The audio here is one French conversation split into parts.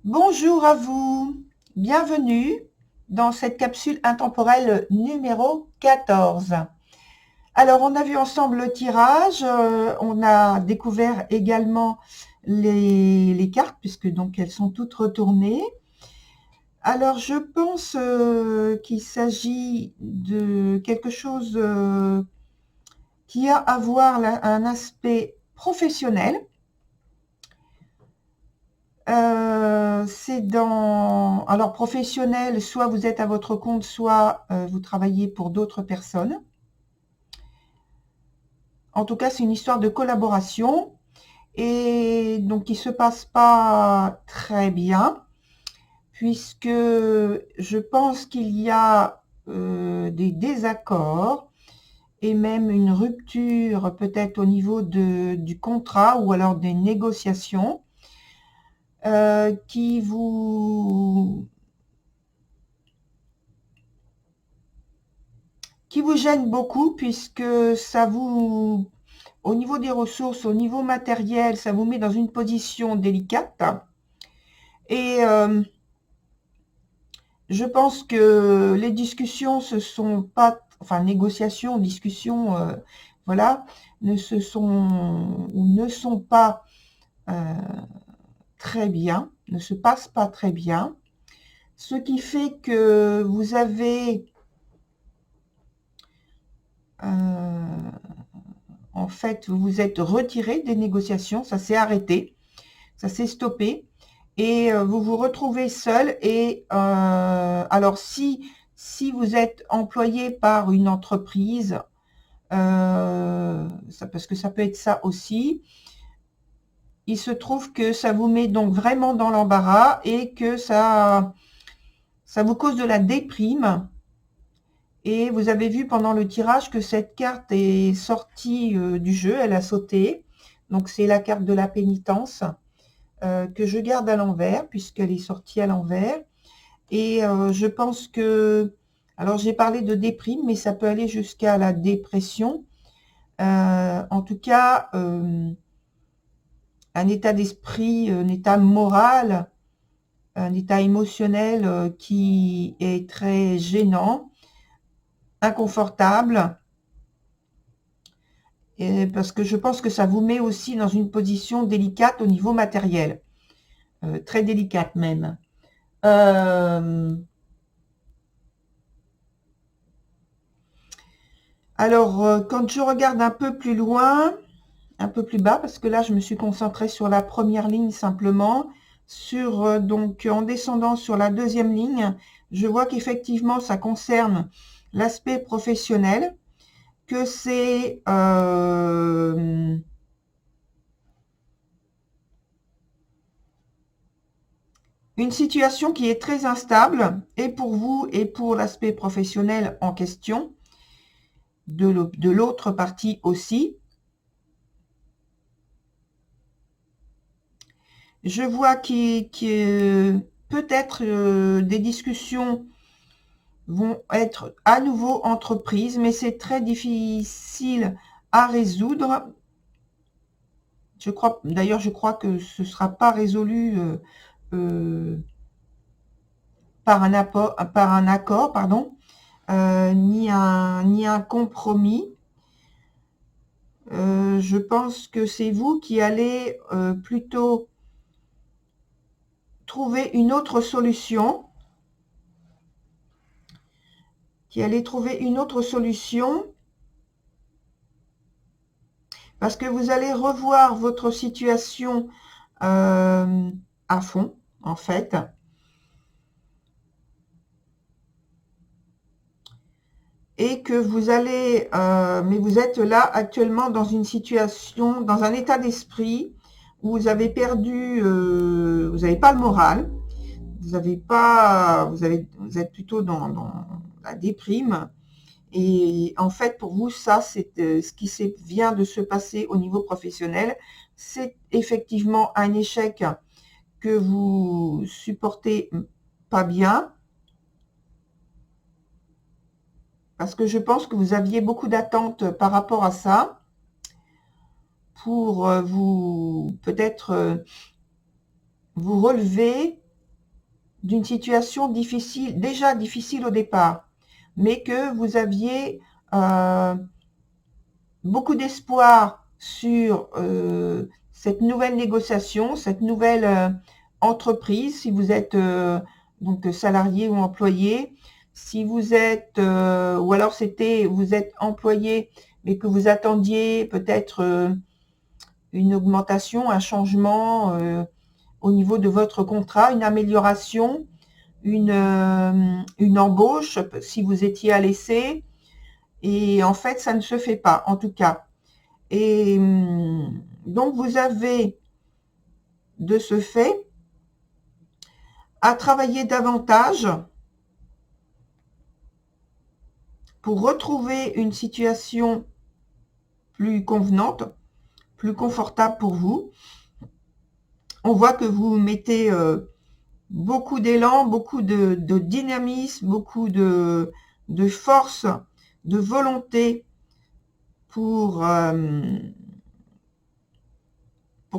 Bonjour à vous, bienvenue dans cette capsule intemporelle numéro 14. Alors, on a vu ensemble le tirage, on a découvert également les cartes, puisque donc elles sont toutes retournées. Alors, je pense qu'il s'agit de quelque chose qui a à voir un aspect professionnel. C'est alors professionnel, soit vous êtes à votre compte, soit vous travaillez pour d'autres personnes. En tout cas, c'est une histoire de collaboration et donc il se passe pas très bien puisque je pense qu'il y a des désaccords et même une rupture peut-être au niveau du contrat ou alors des négociations qui vous gêne beaucoup puisque ça vous, au niveau des ressources, au niveau matériel, ça vous met dans une position délicate. Et je pense que les discussions se sont pas, enfin négociations, discussions, voilà, ne sont pas très bien, ne se passent pas très bien. Ce qui fait que vous avez en fait, vous vous êtes retiré des négociations, ça s'est arrêté, ça s'est stoppé, et vous vous retrouvez seul. Et alors, si vous êtes employé par une entreprise, parce que ça peut être ça aussi, il se trouve que ça vous met donc vraiment dans l'embarras et que ça vous cause de la déprime. Et vous avez vu pendant le tirage que cette carte est sortie du jeu, elle a sauté. Donc c'est la carte de la pénitence que je garde à l'envers puisqu'elle est sortie à l'envers. Et je pense que, alors j'ai parlé de déprime, mais ça peut aller jusqu'à la dépression. En tout cas, un état d'esprit, un état moral, un état émotionnel qui est très gênant, inconfortable. Et parce que je pense que ça vous met aussi dans une position délicate au niveau matériel, très délicate même. Alors, quand je regarde un peu plus loin, un peu plus bas, parce que là, je me suis concentrée sur la première ligne simplement, donc en descendant sur la deuxième ligne, je vois qu'effectivement, ça concerne l'aspect professionnel, que c'est une situation qui est très instable, et pour vous et pour l'aspect professionnel en question, de l'autre partie aussi. Je vois que peut-être des discussions vont être à nouveau entreprises, mais c'est très difficile à résoudre. D'ailleurs, je crois que ce ne sera pas résolu euh, par un accord, pardon, ni un compromis. Je pense que c'est vous qui allez plutôt trouver une autre solution, parce que vous allez revoir votre situation à fond, en fait. Et que vous allez, mais vous êtes là actuellement dans une situation, dans un état d'esprit où vous avez perdu, vous n'avez pas le moral, vous êtes plutôt dans la déprime. Et en fait, pour vous, ça, c'est ce qui vient de se passer au niveau professionnel. C'est effectivement un échec que vous supportez pas bien, parce que je pense que vous aviez beaucoup d'attentes par rapport à ça. pour vous peut-être vous relever d'une situation difficile, déjà difficile au départ, mais que vous aviez beaucoup d'espoir sur cette nouvelle négociation, cette nouvelle entreprise, si vous êtes donc salarié ou employé, si vous êtes, ou alors vous êtes employé, mais que vous attendiez peut-être une augmentation, un changement au niveau de votre contrat, une amélioration, une embauche, si vous étiez à l'essai, et en fait, ça ne se fait pas, en tout cas. Et donc, vous avez, de ce fait, à travailler davantage pour retrouver une situation plus convenante, plus confortable pour vous. On voit que vous mettez beaucoup d'élan, beaucoup de dynamisme, beaucoup de force, de volonté pour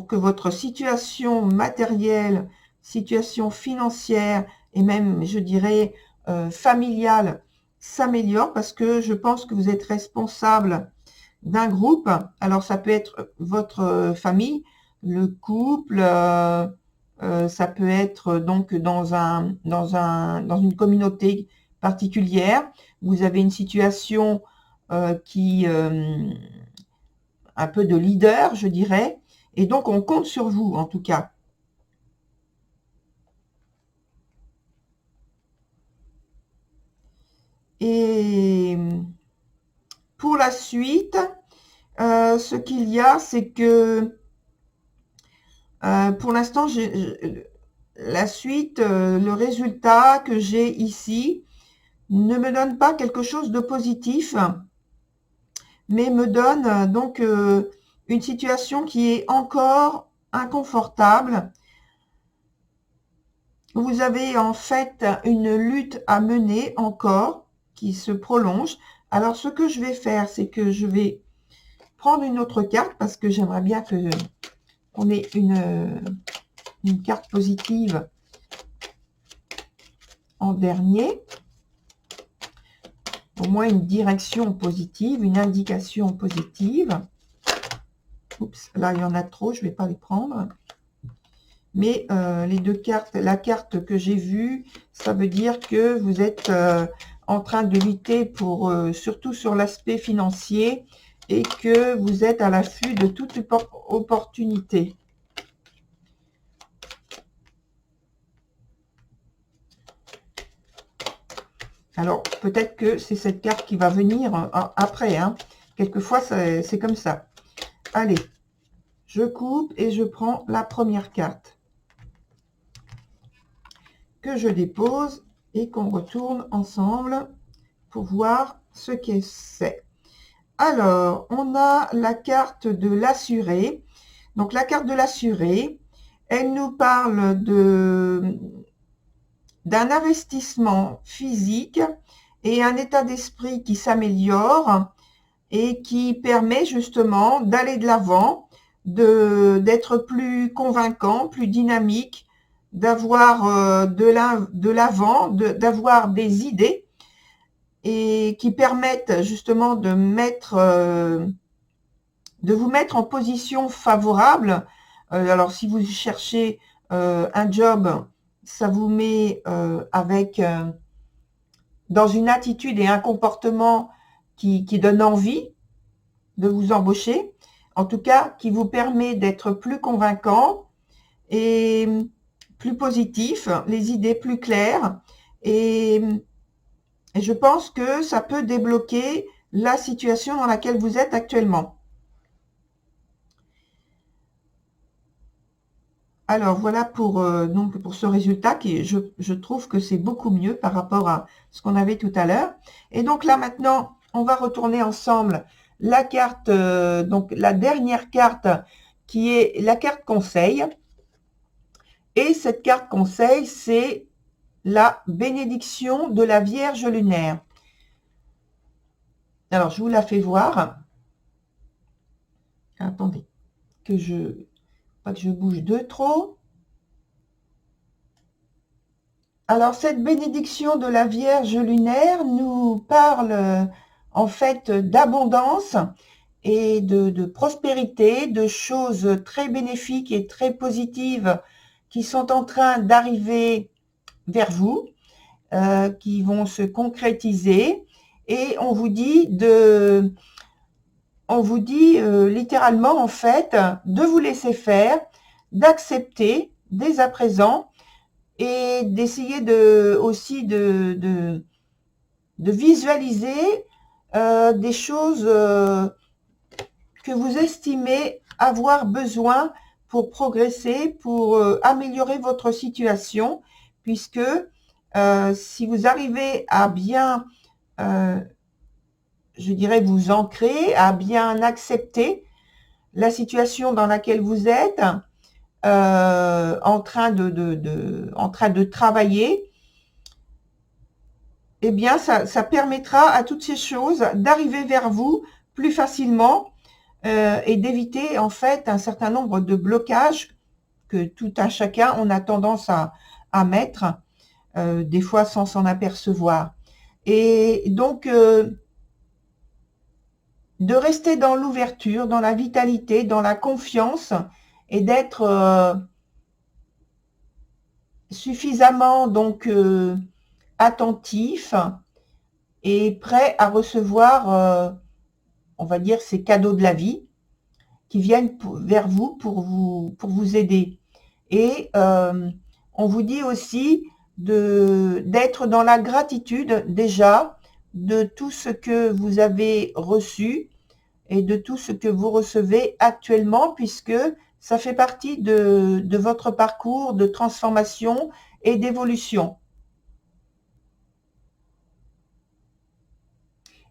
que votre situation matérielle, situation financière et même, je dirais, familiale s'améliore, parce que je pense que vous êtes responsable d'un groupe. Alors, ça peut être votre famille, le couple, ça peut être donc dans une communauté particulière. Vous avez une situation qui un peu de leader, je dirais, et donc on compte sur vous en tout cas. Et pour la suite, ce qu'il y a, c'est que pour l'instant, la suite, le résultat que j'ai ici ne me donne pas quelque chose de positif, mais me donne donc une situation qui est encore inconfortable. Vous avez en fait une lutte à mener encore qui se prolonge. Alors, ce que je vais faire, c'est que je vais prendre une autre carte parce que j'aimerais bien qu'on ait une carte positive en dernier. Au moins une direction positive, une indication positive. Oups, là, il y en a trop, je ne vais pas les prendre. Mais les deux cartes, la carte que j'ai vue, ça veut dire que vous êtes en train de lutter pour, surtout sur l'aspect financier, et que vous êtes à l'affût de toute opportunité. Alors, peut-être que c'est cette carte qui va venir après. Hein. Quelquefois, c'est comme ça. Allez, je coupe et je prends la première carte que je dépose et qu'on retourne ensemble pour voir ce que c'est. Alors, on a la carte de l'assuré. Donc, la carte de l'assuré, elle nous parle d'un investissement physique et un état d'esprit qui s'améliore et qui permet justement d'aller de l'avant, d'être plus convaincant, plus dynamique, d'avoir de l'avant, d'avoir des idées et qui permettent justement de vous mettre en position favorable. Alors, si vous cherchez un job, ça vous met dans une attitude et un comportement qui donne envie de vous embaucher. En tout cas, qui vous permet d'être plus convaincant et plus positif, les idées plus claires. Et je pense que ça peut débloquer la situation dans laquelle vous êtes actuellement. Alors voilà donc pour ce résultat qui je trouve que c'est beaucoup mieux par rapport à ce qu'on avait tout à l'heure. Et donc là maintenant, on va retourner ensemble la carte, donc la dernière carte qui est la carte conseil. Et cette carte conseil, c'est la bénédiction de la Vierge lunaire. Alors je vous la fais voir. Attendez, pas que je bouge de trop. Alors, cette bénédiction de la Vierge lunaire nous parle en fait d'abondance et de prospérité, de choses très bénéfiques et très positives qui sont en train d'arriver vers vous, qui vont se concrétiser. Et on vous dit littéralement en fait de vous laisser faire, d'accepter dès à présent et d'essayer aussi de visualiser des choses que vous estimez avoir besoin pour progresser, pour améliorer votre situation, puisque si vous arrivez à bien, je dirais, vous ancrer, à bien accepter la situation dans laquelle vous êtes, en train de travailler, eh bien, ça permettra à toutes ces choses d'arriver vers vous plus facilement et d'éviter en fait un certain nombre de blocages que tout un chacun on a tendance à mettre, des fois sans s'en apercevoir. Et donc, de rester dans l'ouverture, dans la vitalité, dans la confiance et d'être suffisamment donc attentif et prêt à recevoir, on va dire, ces cadeaux de la vie qui viennent vers vous pour vous aider. Et on vous dit aussi d'être dans la gratitude déjà de tout ce que vous avez reçu et de tout ce que vous recevez actuellement, puisque ça fait partie de votre parcours de transformation et d'évolution.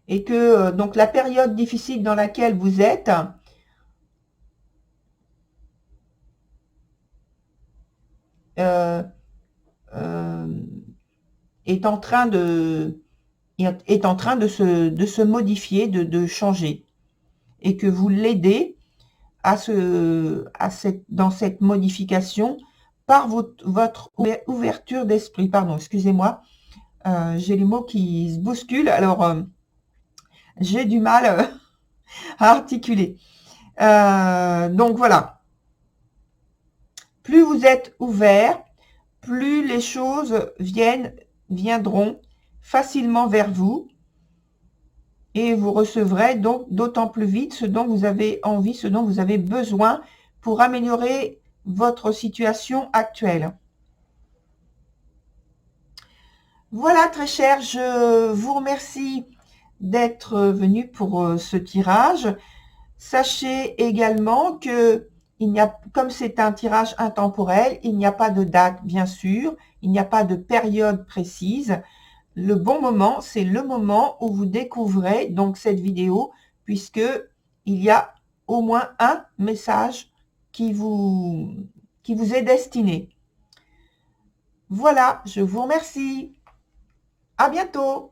Et que donc la période difficile dans laquelle vous êtes euh, euh, est en train de se modifier, de changer, et que vous l'aidez dans cette modification par votre ouverture d'esprit. Pardon, excusez-moi, j'ai les mots qui se bousculent, alors j'ai du mal à articuler. Donc voilà, plus vous êtes ouvert, plus les choses viendront facilement vers vous et vous recevrez donc d'autant plus vite ce dont vous avez envie, ce dont vous avez besoin pour améliorer votre situation actuelle. Voilà, très cher, je vous remercie d'être venu pour ce tirage. Sachez également que comme c'est un tirage intemporel, il n'y a pas de date, bien sûr, il n'y a pas de période précise. Le bon moment, c'est le moment où vous découvrez donc cette vidéo, puisque il y a au moins un message qui vous est destiné. Voilà, je vous remercie. À bientôt.